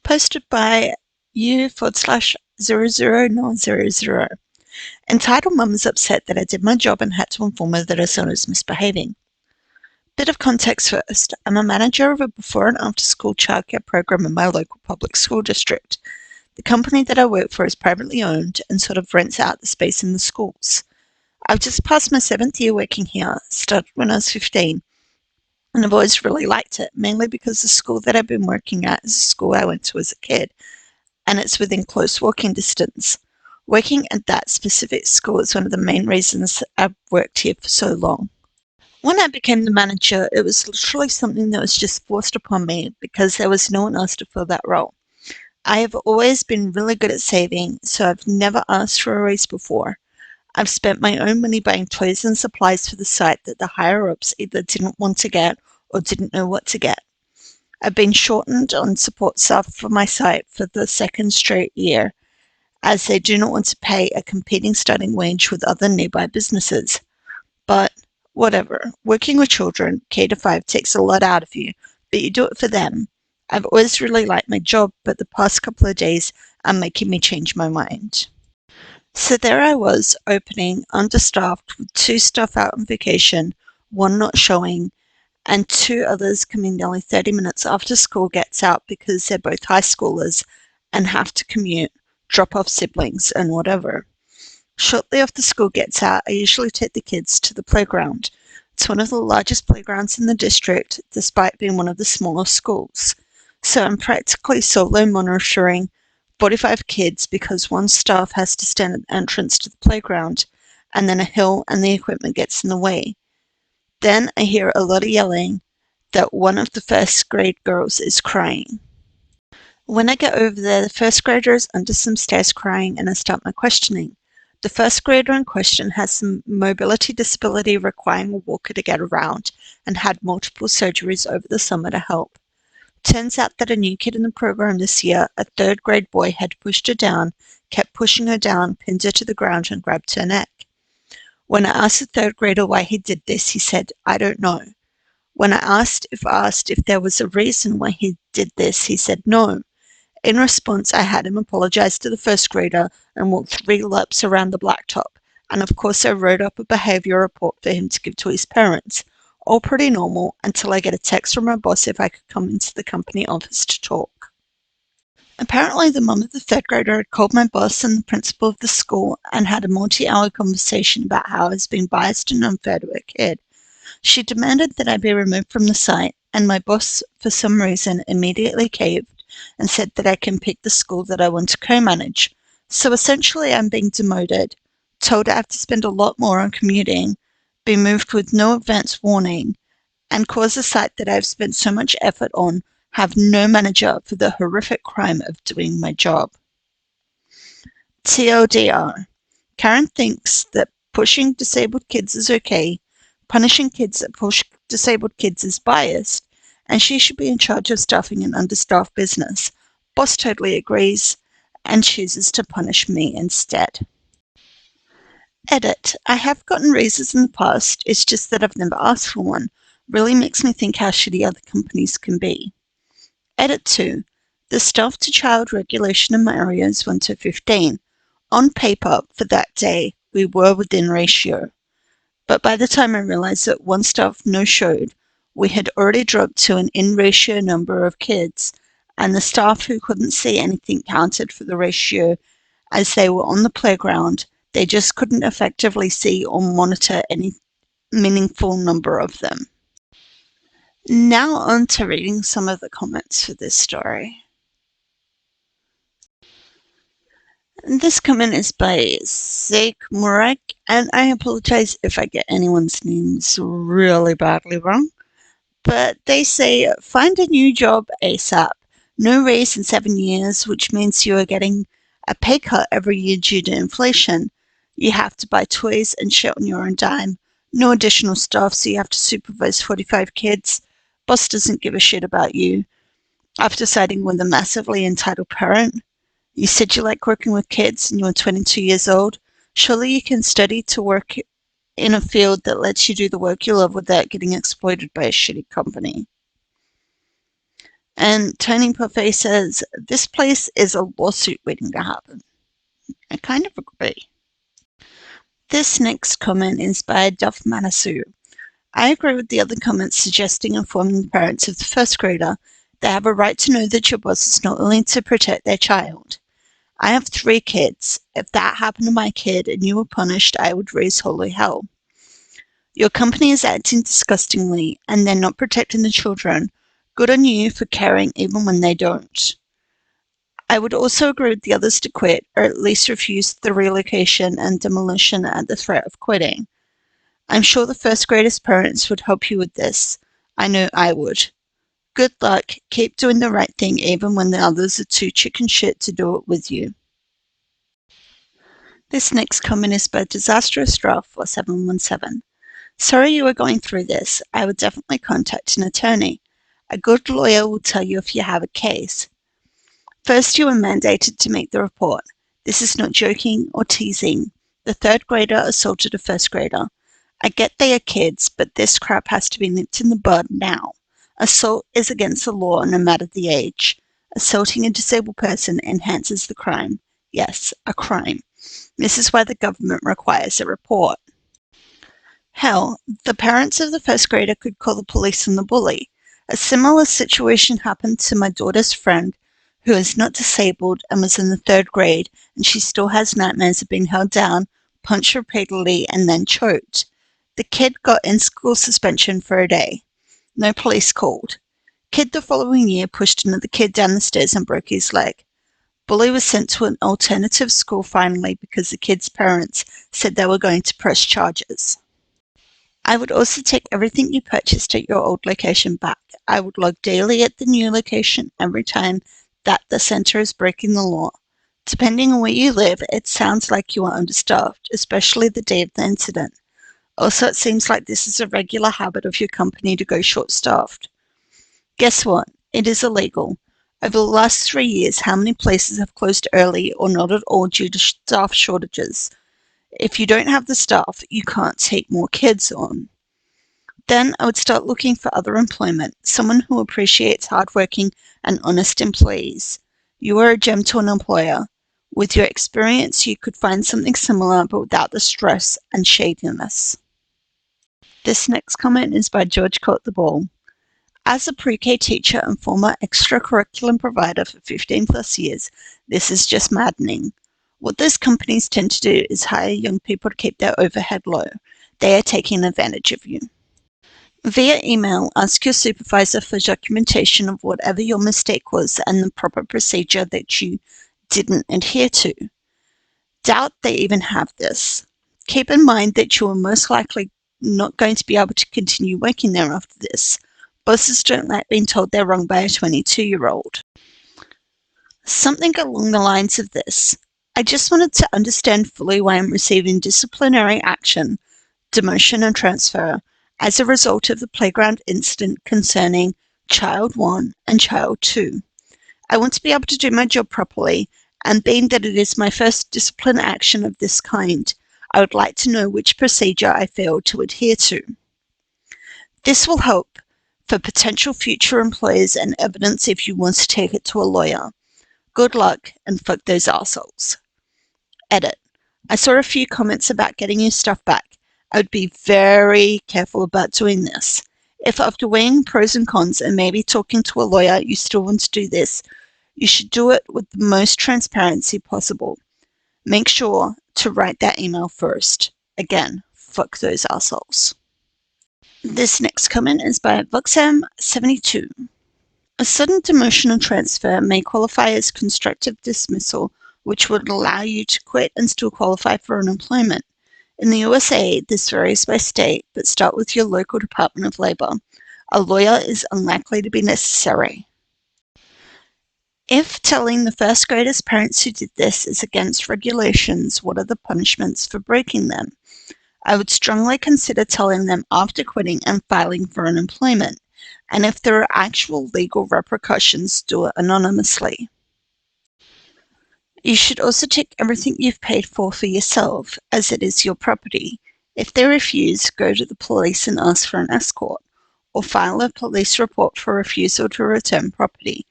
posted by u/00900. Entitled Mum is upset that I did my job and had to inform her that her son was misbehaving. Bit of context first. I'm a manager of a before and after school childcare program in my local public school district. The company that I work for is privately owned and sort of rents out the space in the schools. I've just passed my 7th year working here, started when I was 15, and I've always really liked it, mainly because the school that I've been working at is a school I went to as a kid, and it's within close walking distance. Working at that specific school is one of the main reasons I've worked here for so long. When I became the manager, it was literally something that was just forced upon me because there was no one else to fill that role. I have always been really good at saving, so I've never asked for a raise before. I've spent my own money buying toys and supplies for the site that the higher-ups either didn't want to get or didn't know what to get. I've been shortened on support staff for my site for the second straight year, as they do not want to pay a competing starting wage with other nearby businesses. But whatever, working with children, K to 5, takes a lot out of you, but you do it for them. I've always really liked my job, but the past couple of days are making me change my mind. So there I was, opening, understaffed, with 2 staff out on vacation, 1 not showing, and 2 others coming nearly 30 minutes after school gets out because they're both high schoolers and have to commute, drop off siblings, and whatever. Shortly after school gets out, I usually take the kids to the playground. It's one of the largest playgrounds in the district, despite being one of the smaller schools. So I'm practically solo monitoring 45 kids because one staff has to stand at the entrance to the playground, and then a hill and the equipment gets in the way. Then I hear a lot of yelling that one of the first grade girls is crying. When I get over there, the first grader is under some stairs crying, and I start my questioning. The first grader in question has some mobility disability requiring a walker to get around and had multiple surgeries over the summer to help. Turns out that a new kid in the program this year, a 3rd grade boy, had pushed her down, kept pushing her down, pinned her to the ground, and grabbed her neck. When I asked the 3rd grader why he did this, he said, "I don't know." When I asked if there was a reason why he did this, he said no. In response, I had him apologize to the first grader and walk 3 laps around the blacktop, and of course I wrote up a behavior report for him to give to his parents. All pretty normal until I get a text from my boss if I could come into the company office to talk. Apparently, the mum of the 3rd grader had called my boss and the principal of the school and had a multi-hour conversation about how I was being biased and unfair to her kid. She demanded that I be removed from the site, and my boss, for some reason, immediately caved and said that I can pick the school that I want to co-manage. So essentially, I'm being demoted, told I have to spend a lot more on commuting, be moved with no advance warning, and cause a site that I've spent so much effort on have no manager for the horrific crime of doing my job. TLDR. Karen thinks that pushing disabled kids is okay, punishing kids that push disabled kids is biased, and she should be in charge of staffing an understaffed business. Boss totally agrees and chooses to punish me instead. Edit. I have gotten raises in the past, it's just that I've never asked for one. Really makes me think how shitty other companies can be. Edit 2. The staff to child regulation in my area is 1 to 15. On paper, for that day, we were within ratio. But by the time I realized that 1 staff no-showed, we had already dropped to an in-ratio number of kids, and the staff who couldn't see anything counted for the ratio as they were on the playground. They just couldn't effectively see or monitor any meaningful number of them. Now on to reading some of the comments for this story. This comment is by Zeke Murek, and I apologize if I get anyone's names really badly wrong. But they say, find a new job ASAP. No raise in 7 years, which means you are getting a pay cut every year due to inflation. You have to buy toys and shit on your own dime. No additional staff, so you have to supervise 45 kids. Boss doesn't give a shit about you. After siding with a massively entitled parent, you said you like working with kids and you're 22 years old. Surely you can study to work in a field that lets you do the work you love without getting exploited by a shitty company. And Tony Buffet says, this place is a lawsuit waiting to happen. I kind of agree. This next comment is by Duff Manasu. I agree with the other comments suggesting informing the parents of the first grader they have a right to know that your boss is not willing to protect their child. I have 3 kids. If that happened to my kid and you were punished, I would raise holy hell. Your company is acting disgustingly and they're not protecting the children. Good on you for caring even when they don't. I would also agree with the others to quit, or at least refuse the relocation and demolition at the threat of quitting. I'm sure the first grader's parents would help you with this. I know I would. Good luck. Keep doing the right thing even when the others are too chicken shit to do it with you. This next comment is by Disastrous Draft 4717. Sorry you are going through this. I would definitely contact an attorney. A good lawyer will tell you if you have a case. First, you are mandated to make the report. This is not joking or teasing. The third grader assaulted a first grader. I get they are kids, but this crap has to be nipped in the bud now. Assault is against the law no matter the age. Assaulting a disabled person enhances the crime. Yes, a crime. This is why the government requires a report. Hell, the parents of the first grader could call the police on the bully. A similar situation happened to my daughter's friend, who is not disabled and was in the 3rd grade, and she still has nightmares of being held down, punched repeatedly, and then choked. The kid got in-school suspension for a day. No police called. Kid the following year pushed another kid down the stairs and broke his leg. Bully was sent to an alternative school finally because the kid's parents said they were going to press charges. I would also take everything you purchased at your old location back. I would log daily at the new location every time that the center is breaking the law. Depending on where you live, it sounds like you are understaffed, especially the day of the incident. Also, it seems like this is a regular habit of your company to go short-staffed. Guess what? It is illegal. Over the last 3 years, how many places have closed early or not at all due to staff shortages? If you don't have the staff, you can't take more kids on. Then I would start looking for other employment, someone who appreciates hardworking and honest employees. You are a gem to an employer. With your experience, you could find something similar but without the stress and shadiness. This next comment is by George Caught the Ball. As a pre-K teacher and former extracurriculum provider for 15 plus years, this is just maddening. What those companies tend to do is hire young people to keep their overhead low. They are taking advantage of you. Via email, ask your supervisor for documentation of whatever your mistake was and the proper procedure that you didn't adhere to. Doubt they even have this. Keep in mind that you are most likely not going to be able to continue working there after this. Bosses don't like being told they're wrong by a 22-year-old. Something along the lines of this. I just wanted to understand fully why I'm receiving disciplinary action, demotion and transfer, as a result of the playground incident concerning Child 1 and Child 2. I want to be able to do my job properly, and being that it is my first discipline action of this kind, I would like to know which procedure I failed to adhere to. This will help for potential future employers and evidence if you want to take it to a lawyer. Good luck, and fuck those assholes. Edit. I saw a few comments about getting your stuff back. I would be very careful about doing this. If after weighing pros and cons and maybe talking to a lawyer you still want to do this, you should do it with the most transparency possible. Make sure to write that email first. Again, fuck those assholes. This next comment is by Voxam72. A sudden demotion or transfer may qualify as constructive dismissal, which would allow you to quit and still qualify for unemployment. In the USA, this varies by state, but start with your local Department of Labor. A lawyer is unlikely to be necessary. If telling the first grader's parents who did this is against regulations, what are the punishments for breaking them? I would strongly consider telling them after quitting and filing for unemployment. And if there are actual legal repercussions, do it anonymously. You should also take everything you've paid for yourself, as it is your property. If they refuse, go to the police and ask for an escort. or file a police report for refusal to return property.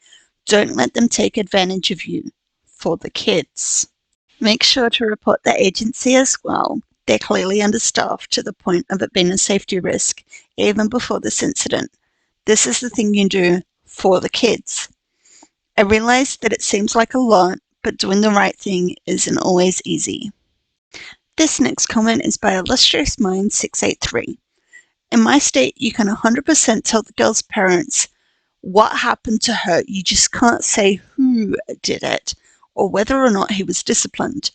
Don't let them take advantage of you. For the kids. Make sure to report the agency as well. They're clearly understaffed to the point of it being a safety risk, even before this incident. This is the thing you do for the kids. I realize that it seems like a lot, but doing the right thing isn't always easy. This next comment is by Illustrious Mind 683. In my state, you can 100% tell the girl's parents what happened to her. You just can't say who did it or whether or not he was disciplined.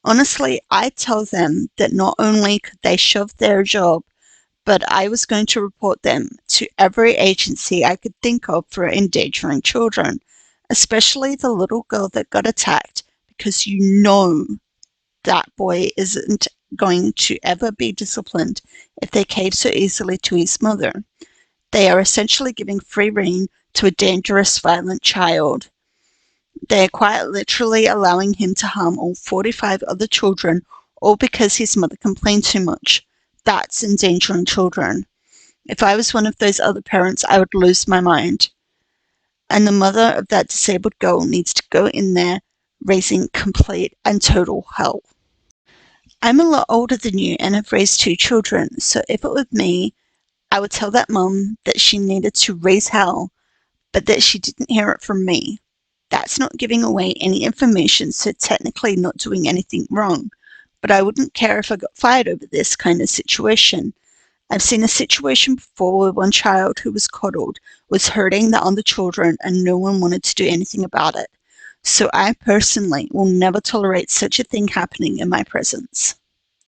Honestly, I tell them that not only could they shove their job, but I was going to report them to every agency I could think of for endangering children, especially the little girl that got attacked, because you know that boy isn't going to ever be disciplined if they cave so easily to his mother. They are essentially giving free rein to a dangerous, violent child. They are quite literally allowing him to harm all 45 other children, all because his mother complained too much. That's endangering children. If I was one of those other parents, I would lose my mind. And the mother of that disabled girl needs to go in there raising complete and total hell. I'm a lot older than you and have raised 2 children, so if it were me, I would tell that mum that she needed to raise hell, but that she didn't hear it from me. That's not giving away any information, so technically not doing anything wrong. But I wouldn't care if I got fired over this kind of situation. I've seen a situation before where one child who was coddled was hurting the other children and no one wanted to do anything about it. So I personally will never tolerate such a thing happening in my presence.